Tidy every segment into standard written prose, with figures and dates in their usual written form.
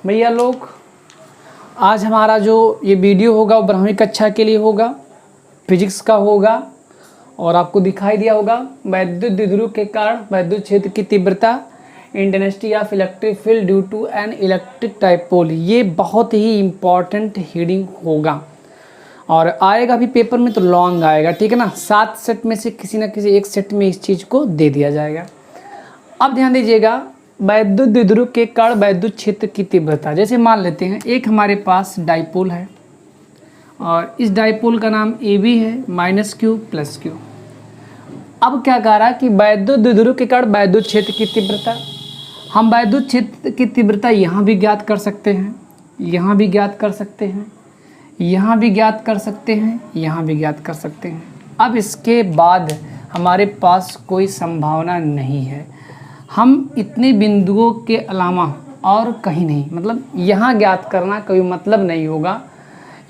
भैया लोग, आज हमारा जो ये वीडियो होगा वो 12वीं कक्षा के लिए होगा, फिजिक्स का होगा। और आपको दिखाई दिया होगा वैद्युत द्विध्रुव के कारण वैद्युत क्षेत्र की तीव्रता, intensity of electric field due to an electric dipole. ये बहुत ही इम्पॉर्टेंट हीडिंग होगा और आएगा भी पेपर में तो लॉन्ग आएगा, ठीक है ना। 7 सेट में से किसी न किसी एक सेट में इस चीज़ को दे दिया जाएगा। अब ध्यान दीजिएगा, वैद्युत द्विध्रुव के कारण वैद्युत क्षेत्र की तीव्रता। जैसे मान लेते हैं एक हमारे पास डाइपोल है और इस डाइपोल का नाम AB है, -Q + Q। अब क्या कह रहा है कि वैद्युत द्विध्रुव के कारण वैद्युत क्षेत्र की तीव्रता। हम वैद्युत क्षेत्र की तीव्रता यहाँ भी ज्ञात कर सकते हैं, यहाँ भी ज्ञात कर सकते हैं, यहाँ भी ज्ञात कर सकते हैं, यहाँ भी ज्ञात कर सकते हैं। अब इसके बाद हमारे पास कोई संभावना नहीं है, हम इतने बिंदुओं के अलावा और कहीं नहीं, मतलब यहाँ ज्ञात करना कोई मतलब नहीं होगा।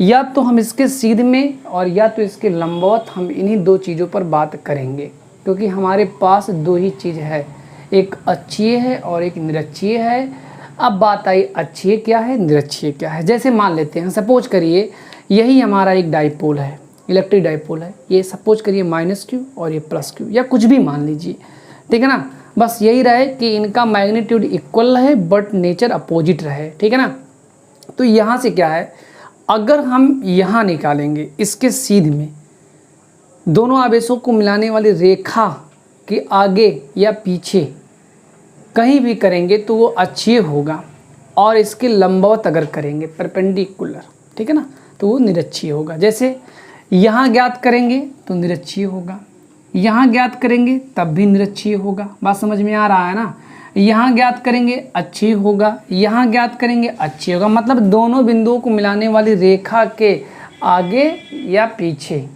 या तो हम इसके सीध में और या तो इसके लंबवत, हम इन्हीं दो चीज़ों पर बात करेंगे क्योंकि हमारे पास दो ही चीज़ है, एक अक्षीय है और एक निरक्षीय है। अब बात आई अक्षीय क्या है, निरक्षीय क्या है। जैसे मान लेते हैं, सपोज करिए यही हमारा एक डाइपोल है, इलेक्ट्रिक डाइपोल है। ये सपोज करिए -Q और ये +Q या कुछ भी मान लीजिए, ठीक है ना। बस यही रहे कि इनका मैग्नीट्यूड इक्वल रहे बट नेचर अपोजिट रहे, ठीक है ना। तो यहाँ से क्या है, अगर हम यहाँ निकालेंगे इसके सीध में दोनों आवेशों को मिलाने वाली रेखा के आगे या पीछे कहीं भी करेंगे तो वो अक्षीय होगा, और इसके लंबवत अगर करेंगे परपेंडिकुलर, ठीक है ना, तो वो निरक्षीय होगा। जैसे यहाँ ज्ञात करेंगे तो निरक्षीय होगा, यहाँ ज्ञात करेंगे तब भी निरक्षीय होगा। बात समझ में आ रहा है ना। यहाँ ज्ञात करेंगे अक्षीय होगा, यहाँ ज्ञात करेंगे अक्षीय होगा। मतलब दोनों बिंदुओं को मिलाने वाली रेखा के आगे या पीछे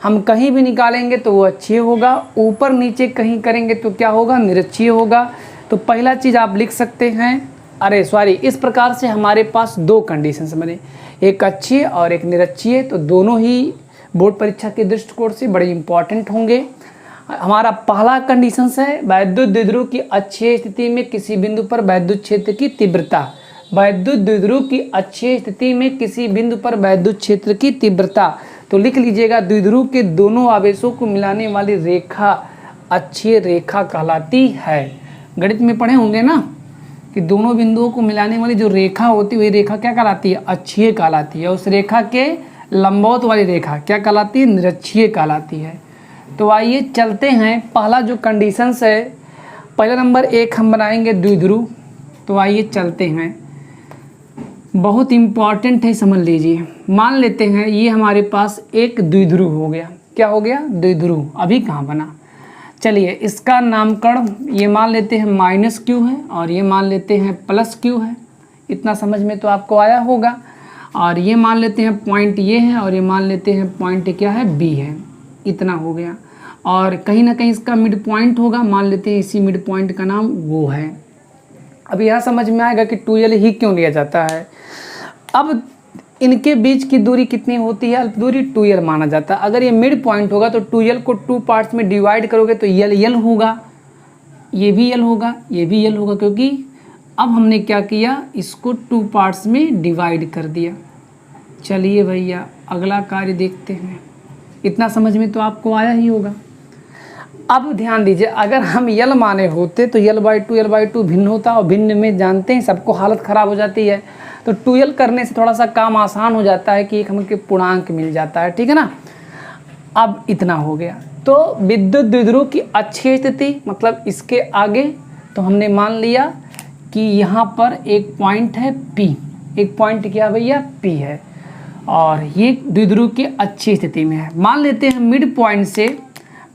हम कहीं भी निकालेंगे तो वो अक्षीय होगा, ऊपर नीचे कहीं करेंगे तो क्या होगा, निरक्षीय होगा। तो पहला चीज़ आप लिख सकते हैं, इस प्रकार से हमारे पास दो कंडीशंस बने, एक अक्षीय और एक निरक्षीय। तो दोनों ही बोर्ड परीक्षा के दृष्टिकोण से बड़े इंपॉर्टेंट होंगे। हमारा पहला कंडीशन है वैद्युत द्विध्रुव की अक्षीय स्थिति में किसी बिंदु पर वैद्युत क्षेत्र की तीव्रता। वैद्युत द्विध्रुव की अक्षीय स्थिति में किसी बिंदु पर वैद्युत क्षेत्र की तीव्रता। तो लिख लीजिएगा, द्विध्रुव के दोनों आवेशों को मिलाने वाली रेखा अक्षीय रेखा कहलाती है। गणित में पढ़े होंगे ना कि दोनों बिंदुओं को मिलाने वाली जो रेखा होती है वही रेखा क्या कहलाती है, अक्षीय कहलाती है। उस रेखा के लंबवत वाली रेखा क्या कहलाती है, निरक्षीय कहलाती है। तो आइए चलते हैं, पहला जो कंडीशंस है, पहला नंबर एक हम बनाएंगे द्विध्रुव। तो आइए चलते हैं, बहुत इम्पॉर्टेंट है, समझ लीजिए। मान लेते हैं ये हमारे पास एक द्विध्रुव हो गया। क्या हो गया, द्विध्रुव। अभी कहाँ बना, चलिए इसका नामकरण ये मान लेते हैं -Q है और ये मान लेते हैं +Q है। इतना समझ में तो आपको आया होगा। और ये मान लेते हैं पॉइंट ये है और ये मान लेते हैं पॉइंट क्या है, B है। इतना हो गया, और कहीं ना कहीं इसका मिड पॉइंट होगा, मान लेते हैं इसी मिड पॉइंट का नाम वो है। अब यह समझ में आएगा कि 2L ही क्यों लिया जाता है। अब इनके बीच की दूरी कितनी होती है, दूरी 2L माना जाता है। अगर ये मिड पॉइंट होगा तो 2L को 2 पार्ट्स में डिवाइड करोगे तो L होगा, ये भी L होगा, ये भी L होगा, क्योंकि अब हमने क्या किया, इसको 2 पार्ट्स में डिवाइड कर दिया। चलिए भैया अगला कार्य देखते हैं। इतना समझ में तो आपको आया ही होगा। अब ध्यान दीजिए, अगर हम L माने होते तो L/2 भिन्न होता, और भिन्न में जानते हैं सबको हालत ख़राब हो जाती है। तो 2L करने से थोड़ा सा काम आसान हो जाता है कि एक हमके पूर्णांक मिल जाता है, ठीक है ना। अब इतना हो गया। तो विद्युत द्विध्रुव की अक्षीय स्थिति मतलब इसके आगे, तो हमने मान लिया कि यहाँ पर एक पॉइंट है P। एक पॉइंट क्या भैया, P है, और ये द्विध्रुव की अक्षीय स्थिति में है। मान लेते हैं मिड पॉइंट से,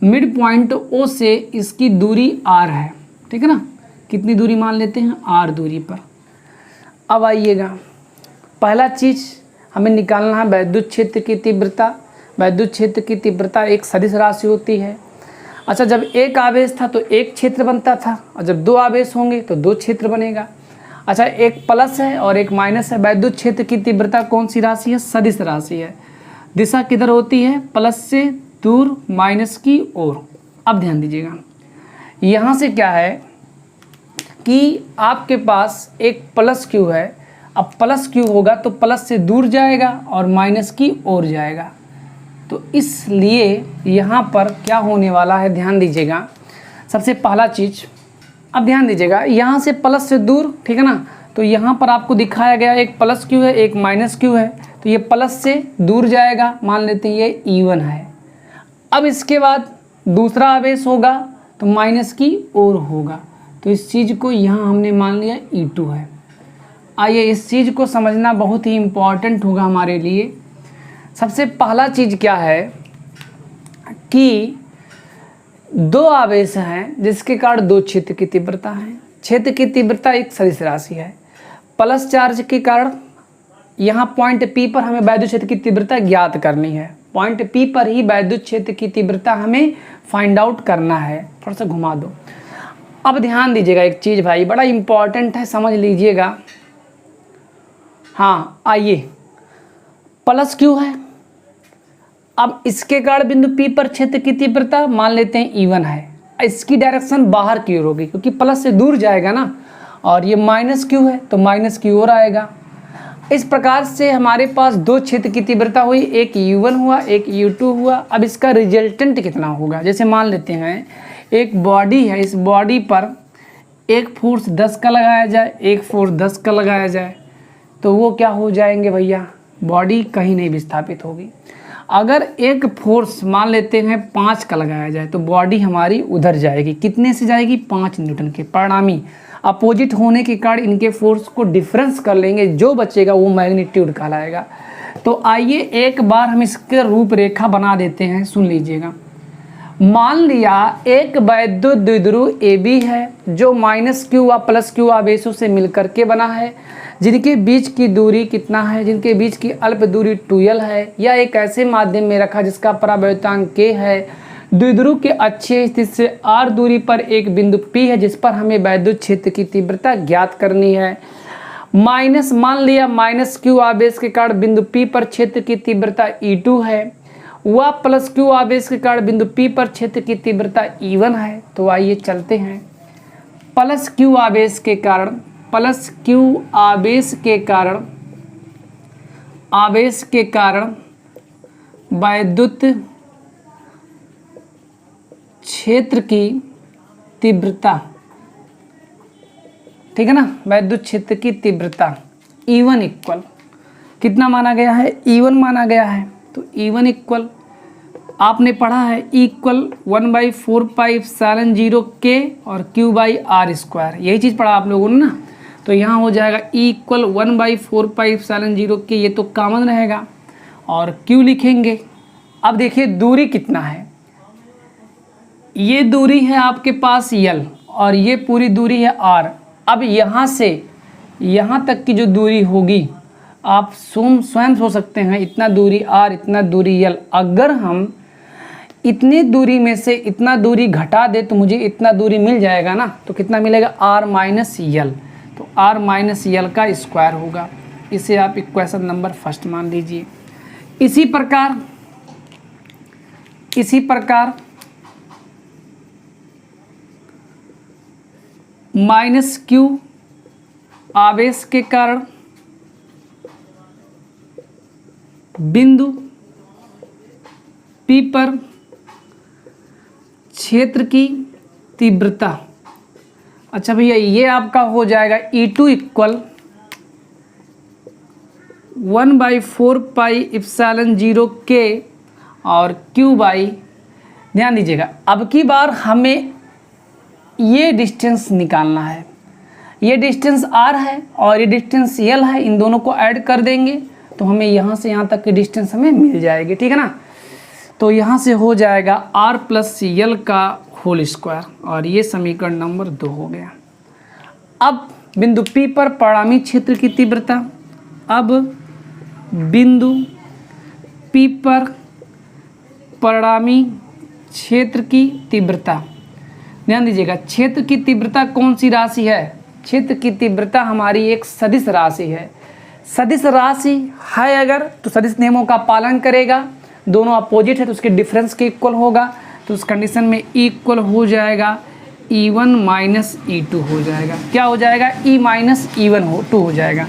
मिड पॉइंट O से इसकी दूरी R है, ठीक है ना। कितनी दूरी मान लेते हैं, R दूरी पर। अब आइएगा, पहला चीज़ हमें निकालना है वैद्युत क्षेत्र की तीव्रता। वैद्युत क्षेत्र की तीव्रता एक सदिश राशि होती है। अच्छा, जब एक आवेश था तो एक क्षेत्र बनता था, और जब दो आवेश होंगे तो दो क्षेत्र बनेगा। अच्छा, एक प्लस है और एक माइनस है। वैद्युत क्षेत्र की तीव्रता कौन सी राशि है, सदिश राशि है। दिशा किधर होती है, प्लस से दूर, माइनस की ओर। अब ध्यान दीजिएगा, यहाँ से क्या है कि आपके पास एक +Q है अब प्लस क्यू होगा तो प्लस से दूर जाएगा और माइनस की ओर जाएगा, तो इसलिए यहाँ पर क्या होने वाला है, ध्यान दीजिएगा। सबसे पहला चीज़, अब ध्यान दीजिएगा, यहाँ से प्लस से दूर, ठीक है ना, तो यहाँ पर आपको दिखाया गया एक प्लस क्यू है एक माइनस क्यू है, तो ये प्लस से दूर जाएगा, मान लेते हैं ये E1 है। अब इसके बाद दूसरा आवेश होगा तो माइनस की ओर होगा, तो इस चीज़ को यहाँ हमने मान लिया E2 है। आइए इस चीज़ को समझना बहुत ही इम्पॉर्टेंट होगा हमारे लिए। सबसे पहला चीज़ क्या है कि दो आवेश हैं जिसके कारण दो क्षेत्र की तीव्रता है। क्षेत्र की तीव्रता एक सदिश राशि है। प्लस चार्ज के कारण यहाँ पॉइंट P पर हमें वैद्युत क्षेत्र की तीव्रता ज्ञात करनी है। पॉइंट P पर ही वैद्युत क्षेत्र की तीव्रता हमें फाइंड आउट करना है। थोड़ा सा घुमा दो। अब ध्यान दीजिएगा एक चीज़ भाई, बड़ा इम्पॉर्टेंट है, समझ लीजिएगा। हाँ आइए, प्लस क्यू है। अब इसके कारण बिंदु P पर क्षेत्र की तीव्रता मान लेते हैं E1 है। इसकी डायरेक्शन बाहर की ओर होगी क्योंकि प्लस से दूर जाएगा ना, और ये माइनस क्यू है तो माइनस की ओर आएगा। इस प्रकार से हमारे पास दो क्षेत्र की तीव्रता हुई, एक U1 हुआ एक U2 हुआ। अब इसका रिजल्टेंट कितना होगा, जैसे मान लेते हैं एक बॉडी है, इस बॉडी पर एक फोर्स 10 का लगाया जाए, एक फोर्स 10 का लगाया जाए, तो वो क्या हो जाएंगे भैया, बॉडी कहीं नहीं विस्थापित होगी। अगर एक फोर्स मान लेते हैं 5 का लगाया जाए तो बॉडी हमारी उधर जाएगी, कितने से जाएगी, 5 न्यूटन के। परिणामी अपोजिट होने के कारण इनके फोर्स को डिफरेंस कर लेंगे, जो बचेगा वो मैग्नीट्यूड कहलाएगा। तो आइए एक बार हम इसके रूपरेखा बना देते हैं, सुन लीजिएगा। मान लिया एक वैद्युत द्विध्रुव AB है जो माइनस क्यू व प्लस क्यू आवेशों से मिलकर के बना है, जिनके बीच की दूरी कितना है, जिनके बीच की अल्प दूरी 2L है, या एक ऐसे माध्यम में रखा जिसका परावैद्युतांक K है। द्विध्रुव के अक्षीय स्थिति से R दूरी पर एक बिंदु P है जिस पर हमें वैद्युत क्षेत्र की तीव्रता ज्ञात करनी है। माइनस मान लिया माइनस क्यू आवेश के कारण बिंदु P पर क्षेत्र की तीव्रता E2 है, व प्लस क्यू आवेश के कारण बिंदु P पर क्षेत्र की तीव्रता E1 है। तो आइए चलते हैं। प्लस क्यू आवेश के कारण, प्लस क्यू आवेश के कारण वैद्युत क्षेत्र की तीव्रता, ठीक है ना, वैद्युत क्षेत्र की तीव्रता E1 इक्वल कितना माना गया है, E1 माना गया है। तो E1 इक्वल आपने पढ़ा है E इक्वल 1/4πε0 K और Q/r², यही चीज़ पढ़ा आप लोगों ने ना। तो यहाँ हो जाएगा E इक्वल 1/4πε0 K, ये तो कॉमन रहेगा, और Q लिखेंगे। अब देखिए दूरी कितना है, ये दूरी है आपके पास L और ये पूरी दूरी है R। अब यहाँ से यहाँ तक की जो दूरी होगी आप स्वयं सोच सकते हैं, इतना दूरी R इतना दूरी L। अगर हम इतनी दूरी में से इतना दूरी घटा दे तो मुझे इतना दूरी मिल जाएगा ना, तो कितना मिलेगा, R माइनस L। तो R माइनस L का स्क्वायर होगा। इसे आप इक्वेशन नंबर फर्स्ट मान लीजिए। इसी प्रकार माइनस क्यू आवेश के कारण बिंदु P पर क्षेत्र की तीव्रता, अच्छा भैया ये आपका हो जाएगा E2 इक्वल 1/4πε0 K और Q/, ध्यान दीजिएगा अब की बार हमें ये डिस्टेंस निकालना है। ये डिस्टेंस R है और ये डिस्टेंस L है, इन दोनों को ऐड कर देंगे तो हमें यहाँ से यहाँ तक की डिस्टेंस हमें मिल जाएगी, ठीक है ना। तो यहाँ से हो जाएगा R प्लस L का होल स्क्वायर, और ये समीकरण नंबर 2 हो गया। अब बिंदु P पर परिणामी क्षेत्र की तीव्रता, अब बिंदु P पर परिणामी क्षेत्र की तीव्रता, ध्यान दीजिएगा क्षेत्र की तीव्रता कौन सी राशि है, क्षेत्र की तीव्रता हमारी एक सदिश राशि है। सदिश राशि है अगर तो सदिश नियमों का पालन करेगा, दोनों अपोजिट है तो उसके डिफरेंस के इक्वल होगा। तो उस कंडीशन में E इक्वल हो जाएगा E1 माइनस E2 हो जाएगा। क्या हो जाएगा, E माइनस E1 2 हो जाएगा।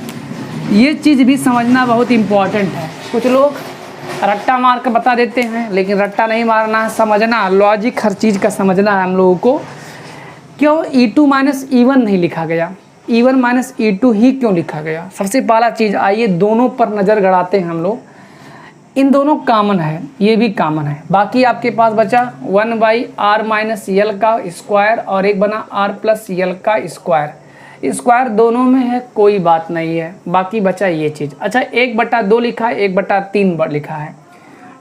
ये चीज़ भी समझना बहुत इम्पॉर्टेंट है। कुछ लोग रट्टा मार कर बता देते हैं, लेकिन रट्टा नहीं मारना है, समझना, लॉजिक हर चीज़ का समझना है हम लोगों को। क्यों E2 माइनस E1 नहीं लिखा गया, E1 माइनस E2 ही क्यों लिखा गया? सबसे पहला चीज़, आइए दोनों पर नज़र गड़ाते हैं हम लोग। इन दोनों कॉमन है, ये भी कॉमन है। बाकी आपके पास बचा 1/r माइनस यल का स्क्वायर और एक बना r प्लस यल का स्क्वायर। स्क्वायर दोनों में है, कोई बात नहीं है। बाकी बचा ये चीज़। अच्छा, 1/2 लिखा है, 1/3 लिखा है,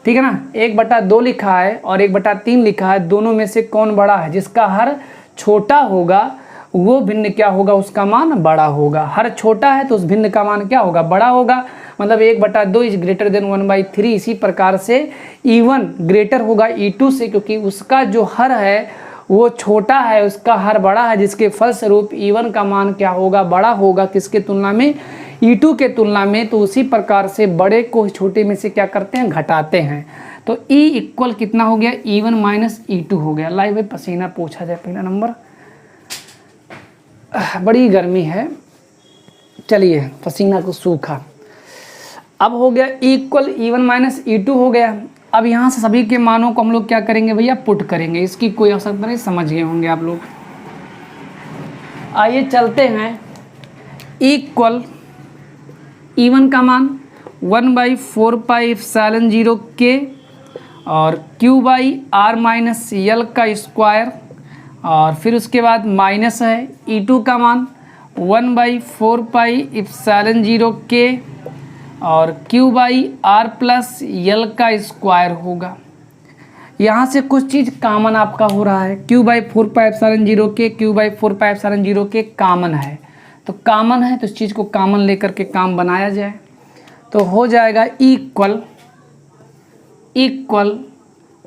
ठीक है ना। 1/2 लिखा है और 1/3 लिखा है, दोनों में से कौन बड़ा है? जिसका हर छोटा होगा वो भिन्न क्या होगा? उसका मान बड़ा होगा। हर छोटा है तो उस भिन्न का मान क्या होगा? बड़ा होगा। मतलब 1/2 इज ग्रेटर देन 1/3। इसी प्रकार से E1 ग्रेटर होगा E2 से, क्योंकि उसका जो हर है वो छोटा है, उसका हर बड़ा है, जिसके फलस्वरूप E1 का मान क्या होगा? बड़ा होगा। किसके तुलना में? E2 के तुलना में। तो उसी प्रकार से बड़े को छोटे में से क्या करते हैं? घटाते हैं। तो E इक्वल कितना हो गया? E1 माइनस E2 हो गया। लाइव में पसीना पूछा जाए पहला नंबर। बड़ी गर्मी है, चलिए पसीना को सूखा। अब हो गया E equal E1 minus E2 हो गया। अब यहाँ से सभी के मानों को हम लोग क्या करेंगे भैया? पुट करेंगे। इसकी कोई आवश्यकता नहीं, समझ गए होंगे आप लोग। आइए चलते हैं। E इक्वल E1 का मान 1/4πε0 k और Q/r माइनस यल का स्क्वायर, और फिर उसके बाद माइनस है E2 का मान 1/4πε0 k और Q/r प्लस यल का स्क्वायर होगा। यहाँ से कुछ चीज़ कामन आपका हो रहा है। Q/4πε0 k, Q/4πε0 k कामन है, तो कामन है तो इस चीज़ को कामन लेकर के काम बनाया जाए। तो हो जाएगा इक्वल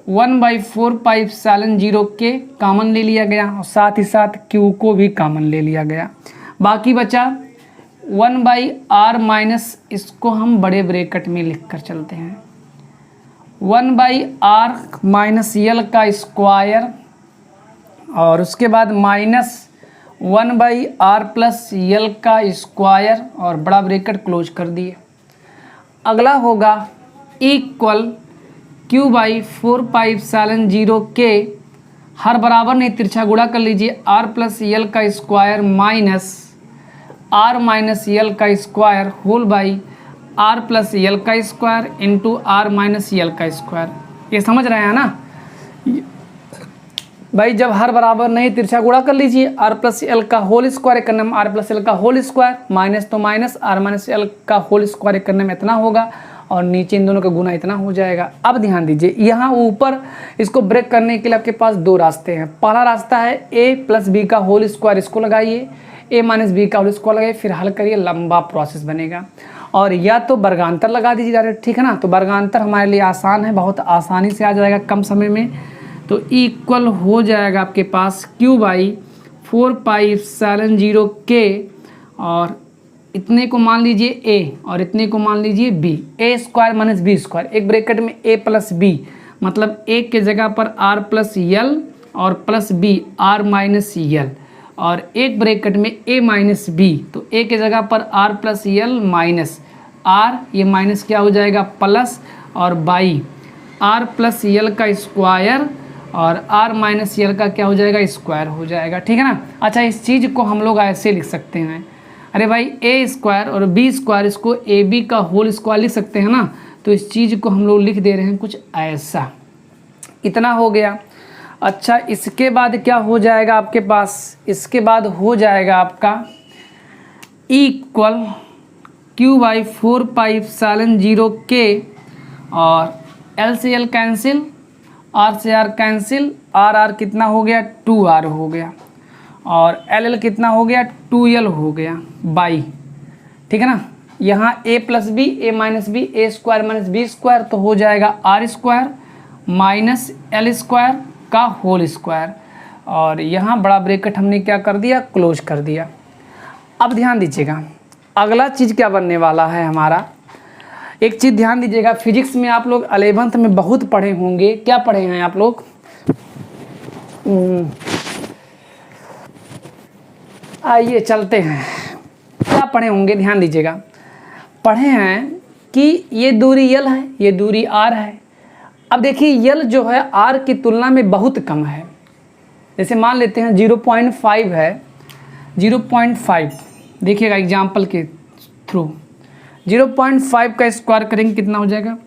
1/4πε0 k कामन ले लिया गया और साथ ही साथ Q को भी कामन ले लिया गया। बाकी बचा 1/r माइनस, इसको हम बड़े ब्रैकेट में लिख कर चलते हैं, 1/r माइनस यल का स्क्वायर और उसके बाद माइनस 1/r प्लस यल का स्क्वायर और बड़ा ब्रैकेट क्लोज कर दिए। अगला होगा इक्वल Q/4πε0 k, हर बराबर नहीं तिरछा गुणा कर लीजिए, r प्लस यल का square minus r minus L का square whole by r plus L का square into r minus L का स्क्वायर। ये समझ रहे हैं ना भाई? जब हर बराबर नहीं तिरछा गुणा कर लीजिए, r प्लस यल का होल स्क्वायर करने में r प्लस यल का होल स्क्वायर, माइनस तो माइनस, r माइनस यल का होल स्क्वायर करने में इतना होगा और नीचे इन दोनों का गुना इतना हो जाएगा। अब ध्यान दीजिए, यहाँ ऊपर इसको ब्रेक करने के लिए आपके पास दो रास्ते हैं। पहला रास्ता है a प्लस बी का होल स्क्वायर, इसको लगाइए, a माइनस बी का होल स्क्वायर लगाइए, फिर हल करिए, लंबा प्रोसेस बनेगा। और या तो वर्गांतर लगा दीजिए डायरेक्ट, ठीक है ना। तो वर्गांतर हमारे लिए आसान है, बहुत आसानी से आ जाएगा कम समय में। तो इक्वल हो जाएगा आपके पास Q/4πε0 k और इतने को मान लीजिए a और इतने को मान लीजिए b, a square minus B square, एक ब्रैकेट में a प्लस b, मतलब a के जगह पर r प्लस यल और प्लस b r माइनस यल, और एक ब्रैकेट में a माइनस b, तो a के जगह पर r प्लस यल माइनस r, ये माइनस क्या हो जाएगा प्लस, और बाई r प्लस यल का स्क्वायर और r माइनस यल का क्या हो जाएगा? स्क्वायर हो जाएगा, ठीक है ना। अच्छा, इस चीज़ को हम लोग ऐसे लिख सकते हैं, अरे भाई a स्क्वायर और b स्क्वायर, इसको ab का होल स्क्वायर लिख सकते हैं ना। तो इस चीज़ को हम लोग लिख दे रहे हैं कुछ ऐसा, इतना हो गया। अच्छा, इसके बाद क्या हो जाएगा आपके पास? इसके बाद हो जाएगा आपका इक्वल Q/4πε0 k और L से L कैंसिल, R से R कैंसिल, R कितना हो गया? 2R हो गया, और L कितना हो गया? 2L हो गया बाई, ठीक है ना। यहाँ a plus B, a minus B, a square minus B square, तो हो जाएगा r square minus L square का होल स्क्वायर, और यहाँ बड़ा ब्रैकेट हमने क्या कर दिया? क्लोज कर दिया। अब ध्यान दीजिएगा, अगला चीज़ क्या बनने वाला है हमारा। एक चीज़ ध्यान दीजिएगा, फिजिक्स में आप लोग 11th में बहुत पढ़े होंगे। क्या पढ़े हैं आप लोग? आइए चलते हैं, क्या पढ़े होंगे ध्यान दीजिएगा। पढ़े हैं कि ये दूरी यल है, ये दूरी आर है। अब देखिए यल जो है आर की तुलना में बहुत कम है। जैसे मान लेते हैं 0.5 है, 0.5 देखिएगा एग्जाम्पल के थ्रू, 0.5 का स्क्वायर करेंगे कितना हो जाएगा,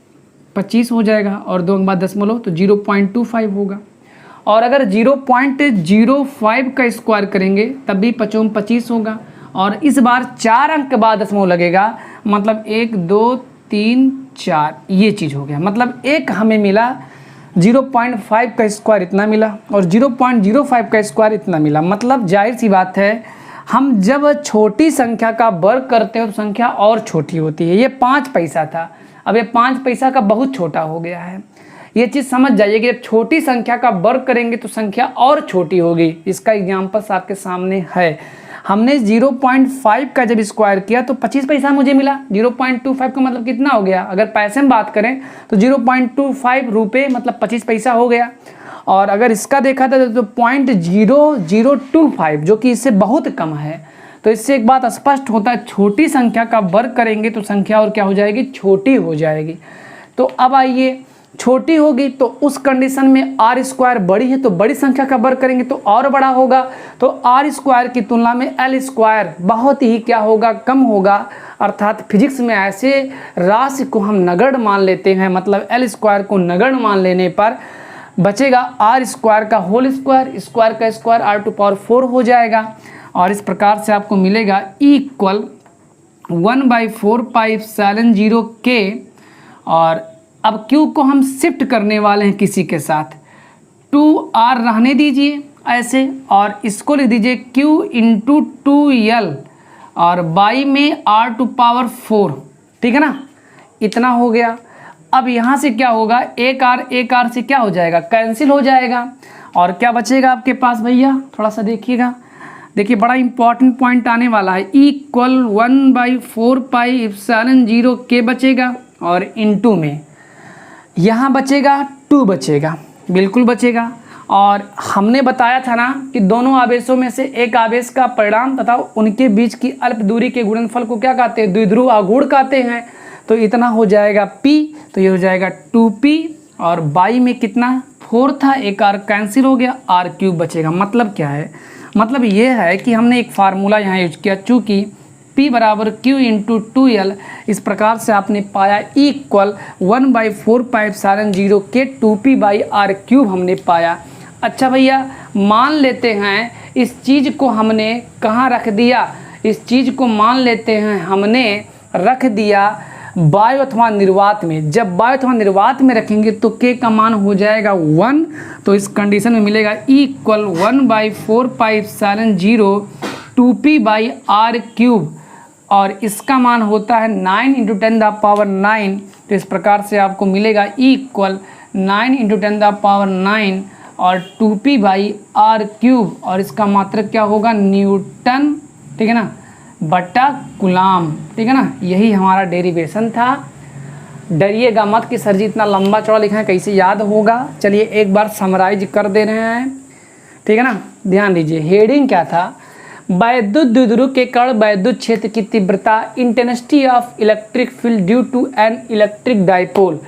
25 हो जाएगा, और 2 के बाद दशमलव तो 0.25 होगा। और अगर 0.05 का स्क्वायर करेंगे तब भी 5 25 होगा, और इस बार 4 अंक के बाद दशमलव लगेगा, मतलब 1 2 3 4 ये चीज़ हो गया। मतलब एक हमें मिला 0.5 का स्क्वायर इतना मिला, और 0.05 का स्क्वायर इतना मिला। मतलब जाहिर सी बात है हम जब छोटी संख्या का वर्ग करते हैं तो संख्या और छोटी होती है। ये 5 पैसा था, अब ये 5 पैसा का बहुत छोटा हो गया है। ये चीज़ समझ जाइए कि जब छोटी संख्या का वर्ग करेंगे तो संख्या और छोटी होगी। इसका एग्जाम्पल आपके सामने है। हमने 0.5 का जब स्क्वायर किया तो 25 पैसा मुझे मिला। 0.25 का मतलब कितना हो गया, अगर पैसे में बात करें तो 0.25 रुपये मतलब 25 पैसा हो गया। और अगर इसका देखा था तो 0.0025 जो कि इससे बहुत कम है। तो इससे एक बात स्पष्ट होता है, छोटी संख्या का वर्ग करेंगे तो संख्या और क्या हो जाएगी, छोटी हो जाएगी। तो अब आइए, छोटी होगी तो उस कंडीशन में आर स्क्वायर बड़ी है तो बड़ी संख्या का वर्ग करेंगे तो और बड़ा होगा। तो आर स्क्वायर की तुलना में एल स्क्वायर बहुत ही क्या होगा, कम होगा। अर्थात फिजिक्स में ऐसे राशि को हम नगण्य मान लेते हैं, मतलब एल स्क्वायर को नगण्य मान लेने पर बचेगा आर स्क्वायर का होल स्क्वायर, स्क्वायर का स्क्वायर r⁴ हो जाएगा। और इस प्रकार से आपको मिलेगा इक्वल 1/4 पाई एप्सिलॉन 0 के। और अब Q को हम शिफ्ट करने वाले हैं किसी के साथ, 2r रहने दीजिए ऐसे, और इसको लिख दीजिए Q × 2l और बाई में r⁴, ठीक है ना, इतना हो गया। अब यहाँ से क्या होगा, एक r से क्या हो जाएगा, कैंसिल हो जाएगा, और क्या बचेगा आपके पास भैया, थोड़ा सा देखिएगा। देखिए बड़ा इंपॉर्टेंट पॉइंट आने वाला है, इक्वल 1/4 पाई एप्सिलॉन 0 के बचेगा, और इनटू में यहाँ बचेगा 2 बचेगा, बिल्कुल बचेगा। और हमने बताया था ना कि दोनों आवेशों में से एक आवेश का परिणाम तथा उनके बीच की अल्प दूरी के गुणनफल को क्या कहते हैं, द्विध्रुव आघूर्ण कहते हैं। तो इतना हो जाएगा P, तो ये हो जाएगा 2P, और बाई में कितना 4 था, एक r कैंसिल हो गया, r³ बचेगा। मतलब क्या है, मतलब ये है कि हमने एक फार्मूला यहाँ यूज किया, चूँकि P = Q × 2l। इस प्रकार से आपने पाया इक्वल 1/4 पाई एप्सिलॉन 0 के 2P/r³ हमने पाया। अच्छा भैया, मान लेते हैं इस चीज़ को हमने कहाँ रख दिया, इस चीज़ को मान लेते हैं हमने रख दिया वायु अथवा निर्वात में। जब वायु अथवा निर्वात में रखेंगे तो K का मान हो जाएगा 1। तो इस कंडीशन में मिलेगा इक्वल 1/4 पाई एप्सिलॉन 0 2P/r³, और इसका मान होता है 9 × 10⁹। तो इस प्रकार से आपको मिलेगा इक्वल 9 × 10⁹ और 2P/r³, और इसका मात्रक क्या होगा, न्यूटन, ठीक है ना, बटा कूलाम, ठीक है ना। यही हमारा डेरिवेशन था। डरिएगा मत कि सर जी इतना लंबा चौड़ा लिखा है कैसे याद होगा। चलिए एक बार समराइज कर दे रहे हैं, ठीक है ना। ध्यान दीजिए, हेडिंग क्या था, वैद्युत द्विध्रुव के कारण वैद्युत क्षेत्र की तीव्रता, intensity of electric field due to an electric dipole.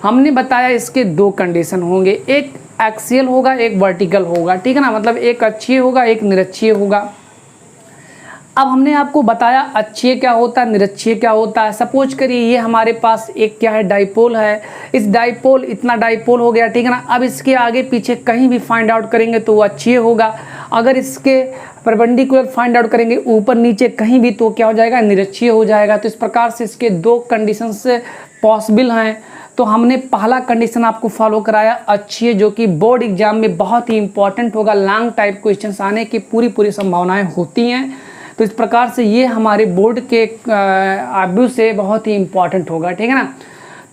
हमने बताया इसके 2 कंडीशन होंगे, एक एक्सियल होगा, एक वर्टिकल होगा, ठीक है ना, मतलब एक अक्षीय होगा, एक निरक्षीय होगा। अब हमने आपको बताया अक्षीय क्या होता है, निरक्षीय क्या होता है। सपोज करिए ये हमारे पास एक क्या है, डाइपोल है। इस डाइपोल, इतना डाइपोल हो गया, ठीक है ना। अब इसके आगे पीछे कहीं भी फाइंड आउट करेंगे तो वो अक्षीय होगा। अगर इसके परपेंडिकुलर फाइंड आउट करेंगे ऊपर नीचे कहीं भी तो क्या हो जाएगा, निरक्षीय हो जाएगा। तो इस प्रकार से इसके 2 कंडीशंस पॉसिबल हैं। तो हमने पहला कंडीशन आपको फॉलो कराया अक्षीय, जो कि बोर्ड एग्जाम में बहुत ही इंपॉर्टेंट होगा, लॉन्ग टाइप क्वेश्चंस आने की पूरी संभावनाएं होती हैं। तो इस प्रकार से ये हमारे बोर्ड के आव्यू से बहुत ही इंपॉर्टेंट होगा, ठीक है ना।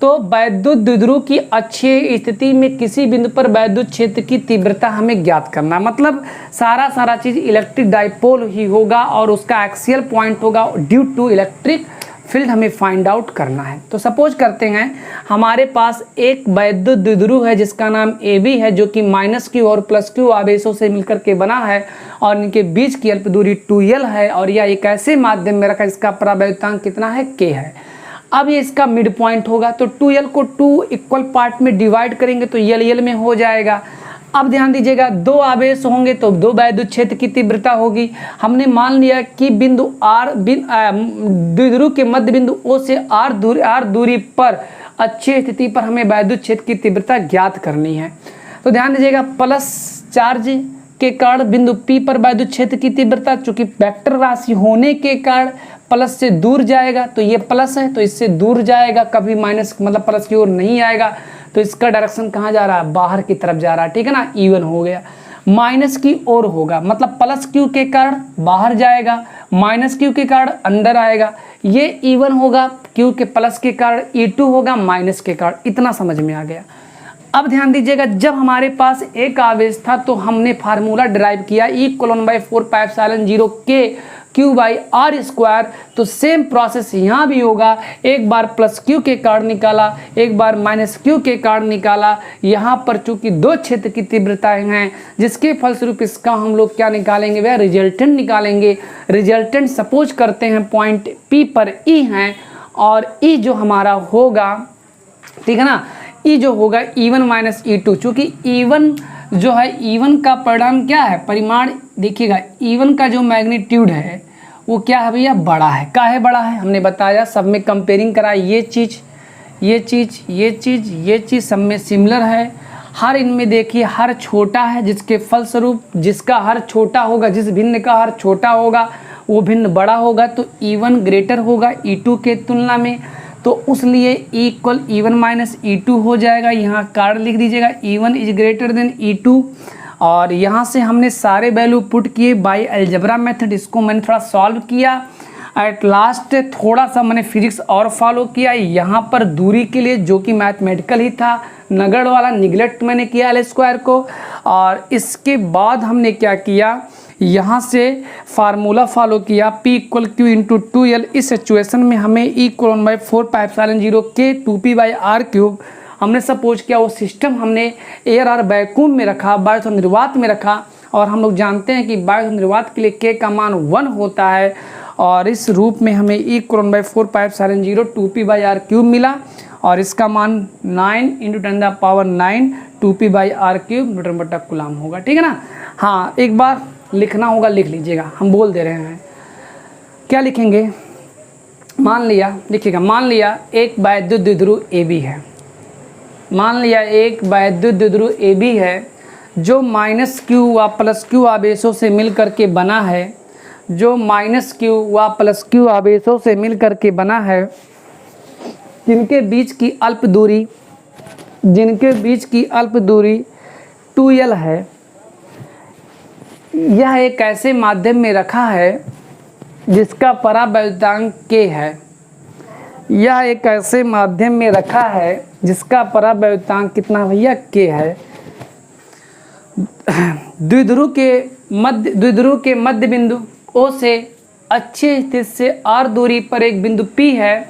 तो वैद्युत द्विध्रुव की अक्षीय स्थिति में किसी बिंदु पर वैद्युत क्षेत्र की तीव्रता हमें ज्ञात करना, मतलब सारा चीज़ इलेक्ट्रिक डाइपोल ही होगा और उसका एक्सियल पॉइंट होगा, ड्यू टू इलेक्ट्रिक फील्ड हमें फाइंड आउट करना है। तो सपोज करते हैं हमारे पास एक वैद्युत द्विध्रुव है जिसका नाम AB है, जो कि -Q और +Q आवेशों से मिलकर के बना है, और इनके बीच की अल्प दूरी 2l है, और यह एक ऐसे माध्यम में रखा है जिसका परावैद्युतांक कितना है, K है। अब ये इसका मिड पॉइंट होगा, तो 2l को 2 इक्वल पार्ट में डिवाइड करेंगे तो यल में हो जाएगा। अब ध्यान दीजिएगा, 2 आवेश होंगे तो 2 वैद्युत क्षेत्र की तीव्रता होगी। हमने मान लिया कि बिंदु R द्विध्रुव के मध्य बिंदु O से R दूरी पर अच्छी स्थिति पर हमें वैद्युत क्षेत्र की तीव्रता ज्ञात करनी है। तो ध्यान दीजिएगा, प्लस चार्ज के कारण बिंदु P पर वैद्युत क्षेत्र की तीव्रता, चूंकि वेक्टर राशि होने के कारण प्लस से दूर जाएगा, तो ये प्लस है तो इससे दूर जाएगा, कभी माइनस मतलब प्लस की ओर नहीं आएगा, तो इसका डायरेक्शन कहाँ जा रहा है, बाहर की तरफ जा रहा है, ठीक है ना। इवन हो गया, माइनस की ओर होगा, मतलब प्लस क्यू के कारण बाहर जाएगा, माइनस क्यू के कारण अंदर आएगा। ये इवन होगा, क्यू के प्लस के कारण E2 होगा, माइनस के कारण। इतना समझ में आ गया। अब ध्यान दीजिएगा, जब हमारे पास एक आवेश था तो हमने फार्मूला डिराइव किया E=4πε0 K Q/r²। तो सेम प्रोसेस यहाँ भी होगा, एक बार प्लस क्यू के कारण निकाला, एक बार माइनस क्यू के कारण निकाला। यहाँ पर चूंकि 2 क्षेत्र की तीव्रताएं हैं, जिसके फलस्वरूप इसका हम लोग क्या निकालेंगे, वह रिजल्टेंट निकालेंगे। रिजल्टेंट सपोज करते हैं पॉइंट P पर E हैं, और E जो हमारा होगा, ठीक है ना, E जो होगा E1 - E2। चूँकि E1 जो है, E1 का परिणाम क्या है, परिमाण देखिएगा, E1 का जो मैग्नीट्यूड है वो क्या है भैया, बड़ा है। काहे बड़ा है, हमने बताया, सब में कंपेयरिंग करा, ये चीज़ सब में सिमिलर है। हर इनमें देखिए हर छोटा है, जिसके फलस्वरूप जिसका हर छोटा होगा, जिस भिन्न का हर छोटा होगा वो भिन्न बड़ा होगा, तो E1 ग्रेटर होगा E2 के तुलना में। तो उसलिए E=E1 - E2 हो जाएगा। यहाँ कारण लिख दीजिएगा, E1 is greater than E2। और यहाँ से हमने सारे वैल्यू पुट किए बाय अलजेब्रा मेथड। इसको मैंने थोड़ा सॉल्व किया, एट लास्ट थोड़ा सा मैंने फिजिक्स और फॉलो किया। यहाँ पर दूरी के लिए, जो कि मैथमेटिकल ही था, नगड़ वाला निगलेक्ट मैंने किया L² को। और इसके बाद हमने क्या किया, यहाँ से फार्मूला फॉलो किया, P = Q × 2L। इस सिचुएशन में हमें E=4πε0 K 2P/r³ हमने सपोज किया। वो सिस्टम हमने एयर और वैक्यूम में रखा, वायु निर्वात में रखा, और हम लोग जानते हैं कि वायु निर्वात के लिए K का मान 1 होता है। और इस रूप में हमें E=4πε0 2P/r³ मिला, और इसका मान 9 × 10⁹ 2P/r³ न्यूटन/कूलम होगा, ठीक है ना। हाँ, एक बार लिखना होगा, लिख लीजिएगा, हम बोल दे रहे हैं। क्या लिखेंगे, मान लिया, लिखिएगा, मान लिया एक वैद्युत द्विध्रुव AB है, मान लिया एक वैद्युत द्विध्रुव AB है, जो -Q व +Q आवेशों से मिल करके बना है, जो -Q व +Q आवेशों से मिल करके बना है, जिनके बीच की अल्प दूरी 2L है। यह एक ऐसे माध्यम में रखा है जिसका परावैद्युतांक K है। यह एक ऐसे माध्यम में रखा है जिसका परावैद्युतांक कितना भैया, K है। द्विध्रुव के मध्य बिंदु O से अच्छी स्थिति से R दूरी पर एक बिंदु P है,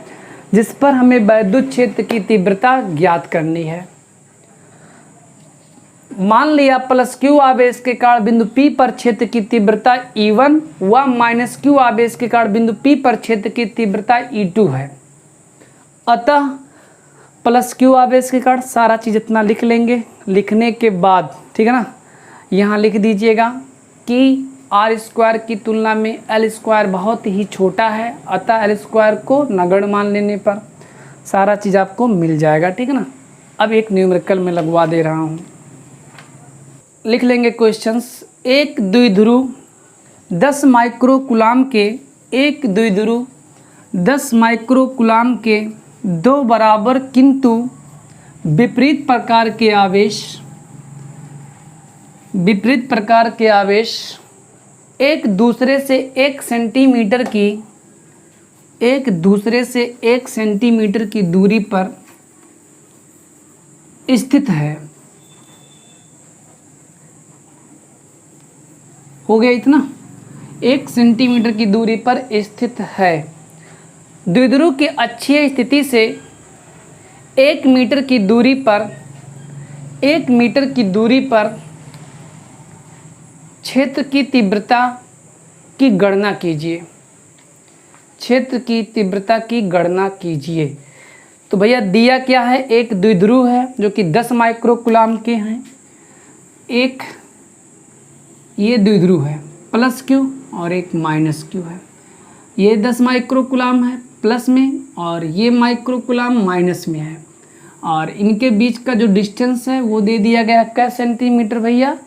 जिस पर हमें वैद्युत क्षेत्र की तीव्रता ज्ञात करनी है। मान लिया +Q आवेश के कारण बिंदु P पर क्षेत्र की तीव्रता E1 व -Q आवेश के कारण बिंदु P पर क्षेत्र की तीव्रता E2 है। अतः +Q आवेश के कारण सारा चीज़ इतना लिख लेंगे। लिखने के बाद, ठीक है ना, यहाँ लिख दीजिएगा कि R² की तुलना में L² बहुत ही छोटा है, अतः L² को नगण्य मान लेने पर सारा चीज़ आपको मिल जाएगा, ठीक है ना। अब एक न्यूमेरिकल में लगवा दे रहा हूँ, लिख लेंगे क्वेश्चंस। एक द्विध्रुव 10 माइक्रोकूलाम के 2 बराबर किंतु विपरीत प्रकार के आवेश एक दूसरे से 1 सेंटीमीटर की दूरी पर स्थित है। हो गया इतना, 1 सेंटीमीटर की दूरी पर स्थित है। द्विध्रुव की अक्षीय स्थिति से 1 मीटर की दूरी पर क्षेत्र की तीव्रता की गणना कीजिए। क्षेत्र की तीव्रता की गणना कीजिए। तो भैया दिया क्या है, एक द्विध्रुव है जो कि 10 माइक्रोकुलाम के हैं, एक ये द्विध्रुव है प्लस क्यू और एक माइनस क्यू है। ये 10 माइक्रोकुलाम है प्लस में और ये माइक्रोकुलाम माइनस में है, और इनके बीच का जो डिस्टेंस है वो दे दिया गया है क्या सेंटीमीटर भैया,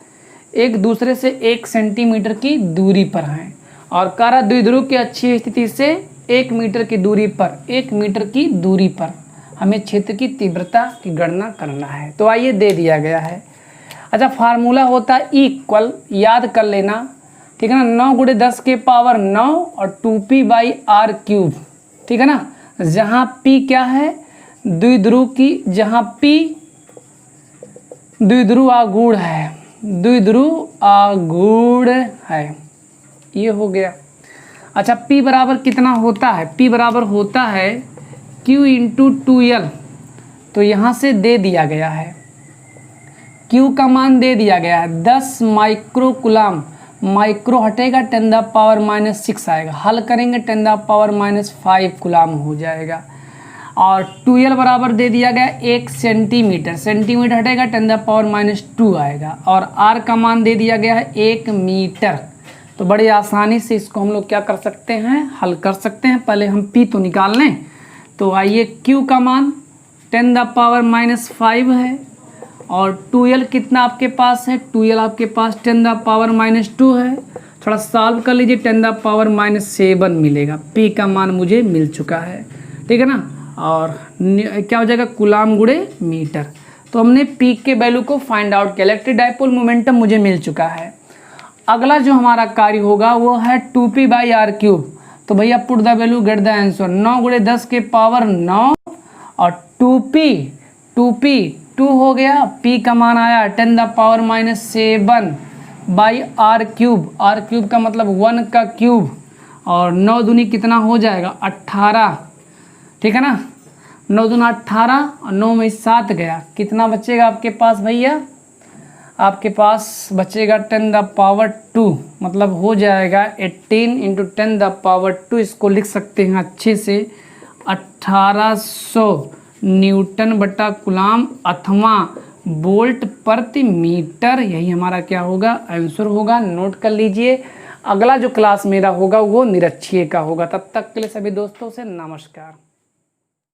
एक दूसरे से 1 सेंटीमीटर की दूरी पर हैं, और कारा द्विध्रुव की अच्छी स्थिति से 1 मीटर की दूरी पर, 1 मीटर की दूरी पर हमें क्षेत्र की तीव्रता की गणना करना है। तो आइए दे दिया गया है। अच्छा, फार्मूला होता है इक्वल, याद कर लेना, ठीक है ना, 9 × 10 के पावर 9 और 2p/r³, ठीक है ना, जहाँ p क्या है द्विध्रुव की, जहाँ p द्विध्रुव आघूर्ण है, द्विध्रुव आघूर्ण है, ये हो गया। अच्छा, p बराबर कितना होता है, p बराबर होता है q × 2l, तो यहाँ से दे दिया गया है, q का मान दे दिया गया है 10 माइक्रोकुलाम, माइक्रो हटेगा 10⁻⁻6 आएगा, हल करेंगे 10⁻⁻5 कुलाम हो जाएगा, और 2l बराबर दे दिया गया 1 सेंटीमीटर, सेंटीमीटर हटेगा 10⁻⁻2 आएगा, और r का मान दे दिया गया है 1 मीटर। तो बड़ी आसानी से इसको हम लोग क्या कर सकते हैं, हल कर सकते हैं। पहले हम p तो निकाल लें। तो आइए, q का मान 10⁻⁻5 है, और 2l कितना आपके पास है, 2l आपके पास 10⁻⁻2 है, थोड़ा सॉल्व कर लीजिए, 10⁻7 मिलेगा, p का मान मुझे मिल चुका है, ठीक है ना, और क्या हो जाएगा कुलाम गुणे मीटर। तो हमने p के वैल्यू को फाइंड आउट किया, इलेक्ट्रिक डाइपोल मोमेंटम मुझे मिल चुका है। अगला जो हमारा कार्य होगा वो है 2p/r³। तो भैया put the value get the answer, 9 × 10 के पावर 9 और 2 हो गया, p का मान आया 10⁻⁻7/r³, r³ का मतलब 1 का क्यूब, और 9 दूनी कितना हो जाएगा 18, ठीक है ना, 9 दूना 18 और 9 में 7 गया, कितना बचेगा आपके पास भैया, आपके पास बचेगा 10⁻², मतलब हो जाएगा 18 × 10⁻², इसको लिख सकते हैं अच्छे से 1800 न्यूटन बटा कुलाम अथवा वोल्ट प्रति मीटर। यही हमारा क्या होगा आंसर होगा, नोट कर लीजिए। अगला जो क्लास मेरा होगा वो निरक्षीय का होगा। तब तक के लिए सभी दोस्तों से नमस्कार।